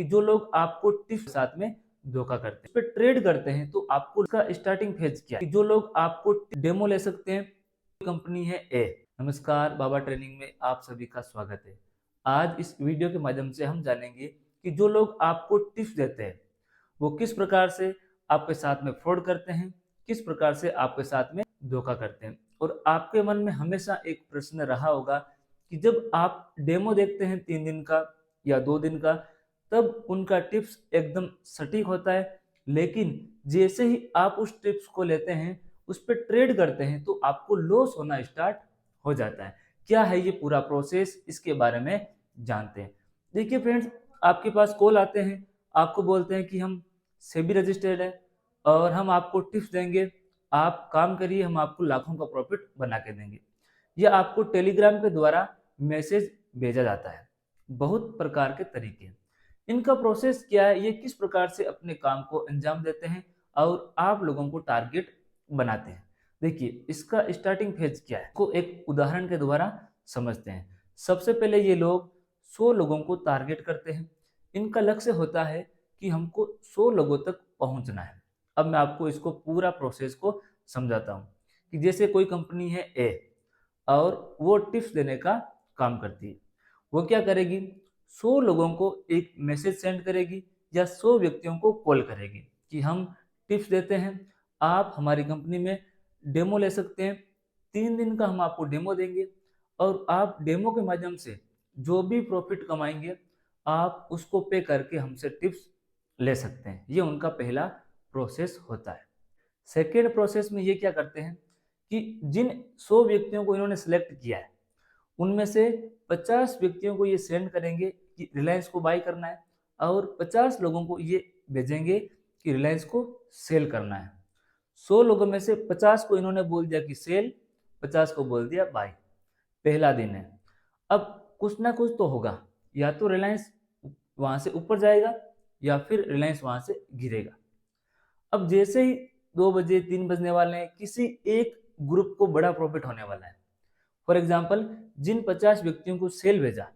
कि जो लोग आपको टिप्स के साथ में धोखा करते हैं, इस पे ट्रेड करते हैं, तो आपको इसका स्टार्टिंग फेज क्या है कि जो लोग आपको डेमो ले सकते हैं। कंपनी है ए। नमस्कार, बाबा ट्रेनिंग में आप सभी का स्वागत है। आज इस वीडियो के माध्यम से हम जानेंगे कि जो लोग आपको टिप्स देते हैं वो किस प्रकार से आपके साथ में फ्रॉड करते हैं, किस प्रकार से आपके साथ में धोखा करते हैं। और आपके मन में हमेशा एक प्रश्न रहा होगा कि जब आप डेमो देखते हैं 3 दिन का या 2 दिन का, तब उनका टिप्स एकदम सटीक होता है, लेकिन जैसे ही आप उस टिप्स को लेते हैं, उस पर ट्रेड करते हैं, तो आपको लॉस होना स्टार्ट हो जाता है। क्या है ये पूरा प्रोसेस, इसके बारे में जानते हैं। देखिए फ्रेंड्स, आपके पास कॉल आते हैं, आपको बोलते हैं कि हम सेबी रजिस्टर्ड है और हम आपको टिप्स देंगे, आप काम करिए, हम आपको लाखों का प्रॉफिट बना के देंगे। या आपको टेलीग्राम के द्वारा मैसेज भेजा जाता है। बहुत प्रकार के तरीके हैं। इनका प्रोसेस क्या है, ये किस प्रकार से अपने काम को अंजाम देते हैं और आप लोगों को टारगेट बनाते हैं। देखिए इसका स्टार्टिंग फेज क्या है को एक उदाहरण के द्वारा समझते हैं। सबसे पहले ये लोग 100 लोगों को टारगेट करते हैं। इनका लक्ष्य होता है कि हमको 100 लोगों तक पहुंचना है। अब मैं आपको इसको पूरा प्रोसेस को समझाता हूँ कि जैसे कोई कंपनी है ए और वो टिप्स देने का काम करती है। वो क्या करेगी, 100 लोगों को एक मैसेज सेंड करेगी या 100 व्यक्तियों को कॉल करेगी कि हम टिप्स देते हैं, आप हमारी कंपनी में डेमो ले सकते हैं। 3 दिन का हम आपको डेमो देंगे और आप डेमो के माध्यम से जो भी प्रॉफिट कमाएंगे आप उसको पे करके हमसे टिप्स ले सकते हैं। ये उनका पहला प्रोसेस होता है। सेकेंड प्रोसेस में ये क्या करते हैं कि जिन 100 व्यक्तियों को इन्होंने सेलेक्ट किया है, उनमें से 50 व्यक्तियों को ये सेंड करेंगे कि रिलायंस को बाय करना है और 50 लोगों को ये भेजेंगे कि रिलायंस को सेल करना है। 100 लोगों में से 50 को इन्होंने बोल दिया कि सेल, 50 को बोल दिया बाय। पहला दिन है। अब कुछ ना कुछ तो होगा, या तो रिलायंस वहां से ऊपर जाएगा या फिर रिलायंस वहां से गिरेगा। अब जैसे ही 2 बजे 3 बजने वाले हैं, किसी एक ग्रुप को बड़ा प्रॉफिट होने वाला है। फॉर एग्जाम्पल, जिन 50 व्यक्तियों को सेल भेजा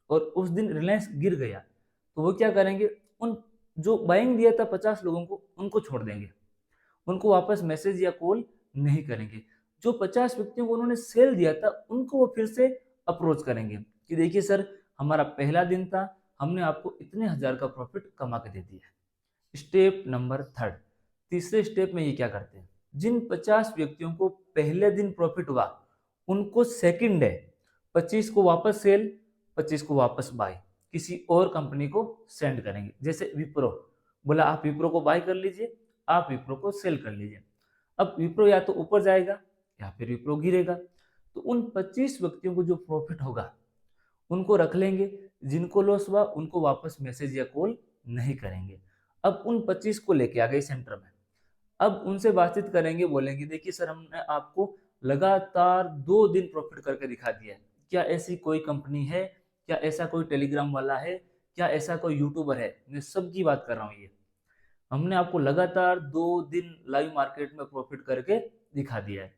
और उस दिन रिलायंस गिर गया, तो वो क्या करेंगे, उन जो बाइंग दिया था 50 लोगों को, उनको छोड़ देंगे, उनको वापस मैसेज या कॉल नहीं करेंगे। जो 50 व्यक्तियों को उन्होंने सेल दिया था, उनको वो फिर से अप्रोच करेंगे कि देखिए सर, हमारा पहला दिन था, हमने आपको इतने हजार का प्रॉफिट कमा के दे दिया है। स्टेप नंबर थर्ड, तीसरे स्टेप में ये क्या करते हैं, जिन 50 व्यक्तियों को पहले दिन प्रॉफिट हुआ, उनको सेकंड डे 25 को वापस सेल, 25 को वापस बाय किसी और कंपनी को सेंड करेंगे। जैसे विप्रो, बोला आप विप्रो को बाय कर लीजिए, आप विप्रो को सेल कर लीजिए। अब विप्रो या तो ऊपर जाएगा या फिर विप्रो गिरेगा। तो उन 25 व्यक्तियों को जो प्रॉफिट होगा उनको रख लेंगे, जिनको लॉस हुआ उनको वापस मैसेज या कॉल नहीं करेंगे। अब उन 25 को लेके आ गए सेंटर में। अब उनसे बातचीत करेंगे, बोलेंगे देखिए सर, हमने आपको लगातार 2 दिन प्रॉफिट करके दिखा दिया है। क्या ऐसी कोई कंपनी है, क्या ऐसा कोई टेलीग्राम वाला है, क्या ऐसा कोई यूट्यूबर है, मैं सबकी बात कर रहा हूँ। ये हमने आपको लगातार 2 दिन लाइव मार्केट में प्रॉफिट करके दिखा दिया है।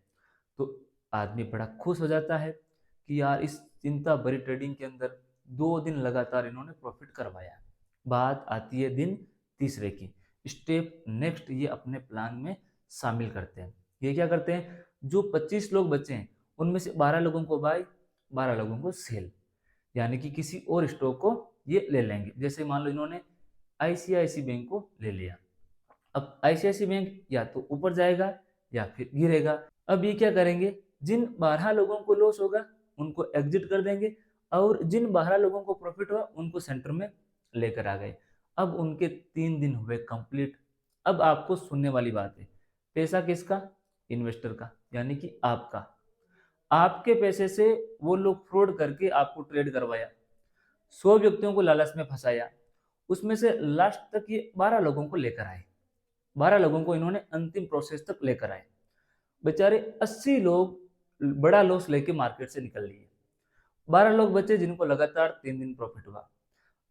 तो आदमी बड़ा खुश हो जाता है कि यार इस चिंता भरी ट्रेडिंग के अंदर 2 दिन लगातार इन्होंने प्रॉफिट करवाया। बात आती है दिन तीसरे की। स्टेप नेक्स्ट ये अपने प्लान में शामिल करते हैं। ये क्या करते हैं, जो 25 लोग बचे हैं उनमें से 12 लोगों को बाय, 12 लोगों को सेल, यानी कि किसी और स्टॉक को ये ले लेंगे। जैसे मान लो इन्होंने आईसीआईसी बैंक को ले लिया। अब आईसीआईसी बैंक या तो ऊपर जाएगा या फिर गिरेगा। अब ये क्या करेंगे, जिन 12 लोगों को लॉस होगा उनको एग्जिट कर देंगे और जिन 12 लोगों को प्रॉफिट हुआ उनको सेंटर में लेकर आ गए। अब उनके 3 दिन हुए कंप्लीट। अब आपको सुनने वाली बात है, पैसा किसका, इन्वेस्टर का, यानी कि आपका। आपके पैसे से वो लोग फ्रॉड करके आपको ट्रेड करवाया, 100 व्यक्तियों को लालच में फंसाया, उसमें से लास्ट तक ये 12 लोगों को लेकर आए। 12 लोगों को इन्होंने अंतिम प्रोसेस तक लेकर आए। बेचारे 80 लोग बड़ा लॉस लेके मार्केट से निकल लिए। 12 लोग बचे जिनको लगातार 3 दिन प्रॉफिट हुआ।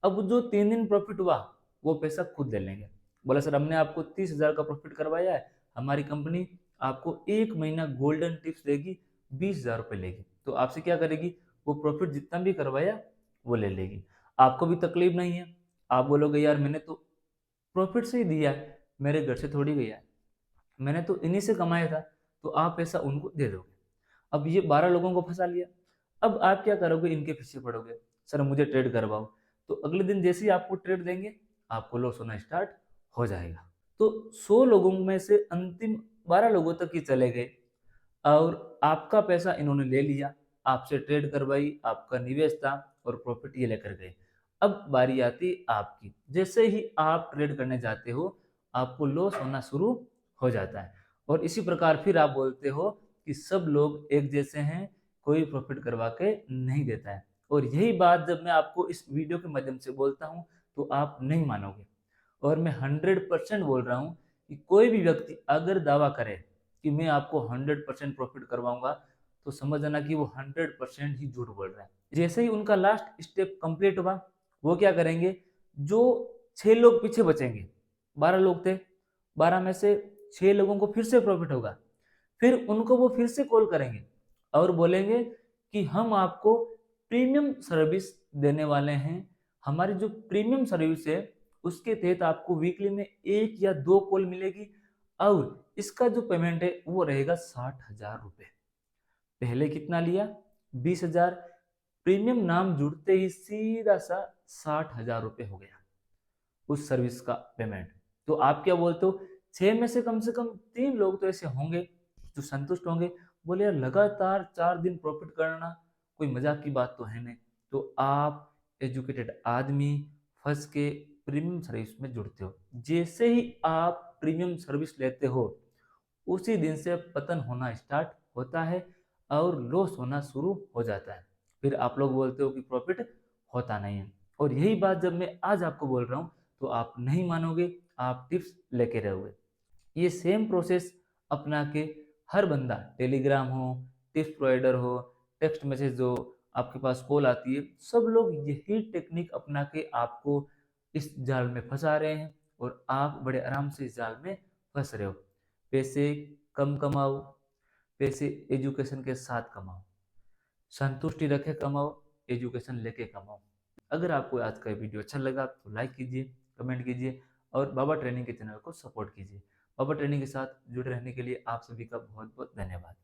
अब जो 3 दिन प्रॉफिट हुआ वो पैसा खुद ले लेंगे। बोला सर, हमने आपको 30,000 का प्रॉफिट करवाया है, हमारी कंपनी आपको 1 महीना गोल्डन टिप्स देगी, 20,000 रुपये लेगी। तो आपसे क्या करेगी, वो प्रॉफिट जितना भी करवाया वो ले लेगी। आपको भी तकलीफ नहीं है, आप बोलोगे यार मैंने तो प्रॉफिट से ही दिया है, मेरे घर से थोड़ी गया है, मैंने तो इन्हीं से कमाया था, तो आप पैसा उनको दे दोगे। अब ये 12 लोगों को फंसा लिया। अब आप क्या करोगे, इनके पीछे पड़ोगे, सर मुझे ट्रेड करवाओ। तो अगले दिन जैसे ही आपको ट्रेड देंगे, आपको लॉस होना स्टार्ट हो जाएगा। तो 100 लोगों में से अंतिम 12 लोगों तक ही चले गए और आपका पैसा इन्होंने ले लिया, आपसे ट्रेड करवाई, आपका निवेश था और प्रॉफिट ये लेकर गए। अब बारी आती आपकी। जैसे ही आप ट्रेड करने जाते हो, आपको लॉस होना शुरू हो जाता है और इसी प्रकार फिर आप बोलते हो कि सब लोग एक जैसे हैं, कोई प्रॉफिट करवा के नहीं देता है। और यही बात जब मैं आपको इस वीडियो के माध्यम से बोलता हूँ तो आप नहीं मानोगे। और मैं 100% बोल रहा हूँ कि कोई भी व्यक्ति अगर दावा करे कि मैं आपको 100% प्रॉफिट करवाऊंगा, तो समझ जाना कि वो 100% ही झूठ बोल रहा है। जैसे ही उनका लास्ट स्टेप कंप्लीट हुआ, वो क्या करेंगे, जो 6 लोग पीछे बचेंगे, 12 लोग थे, 12 में से 6 लोगों को फिर से प्रॉफिट होगा, फिर उनको वो फिर से कॉल करेंगे और बोलेंगे कि हम आपको प्रीमियम सर्विस देने वाले हैं। हमारी जो प्रीमियम सर्विस है उसके तहत आपको वीकली में 1 या 2 कॉल मिलेगी और इसका जो पेमेंट है वो रहेगा 60,000 रुपये। पहले कितना लिया, 20,000, प्रीमियम नाम जुड़ते ही सीधा सा 60,000 रुपये हो गया उस सर्विस का पेमेंट। तो आप क्या बोलते हो, 6 में से कम 3 लोग तो ऐसे होंगे जो संतुष्ट होंगे, बोले यार लगातार 4 दिन प्रॉफिट करना कोई मजाक की बात तो है नहीं। तो आप एजुकेटेड आदमी फंस के प्रीमियम सर्विस में जुड़ते हो। जैसे ही आप प्रीमियम सर्विस लेते हो, उसी दिन से पतन होना स्टार्ट होता है और लॉस होना शुरू हो जाता है। फिर आप लोग बोलते हो कि प्रॉफिट होता नहीं है। और यही बात जब मैं आज आपको बोल रहा हूँ तो आप नहीं मानोगे, आप टिप्स लेके रहोगे। ये सेम प्रोसेस अपना के हर बंदा, टेलीग्राम हो, टिप्स प्रोवाइडर हो, टेक्स्ट मैसेज हो, आपके पास कॉल आती है, सब लोग यही टेक्निक अपना के आपको इस जाल में फंसा रहे हैं और आप बड़े आराम से इस जाल में फंस रहे हो। पैसे कम कमाओ, पैसे एजुकेशन के साथ कमाओ, संतुष्टि रखे कमाओ, एजुकेशन लेके कमाओ। अगर आपको आज का वीडियो अच्छा लगा तो लाइक कीजिए, कमेंट कीजिए और बाबा ट्रेनिंग के चैनल को सपोर्ट कीजिए। बाबा ट्रेनिंग के साथ जुड़े रहने के लिए आप सभी का बहुत बहुत धन्यवाद।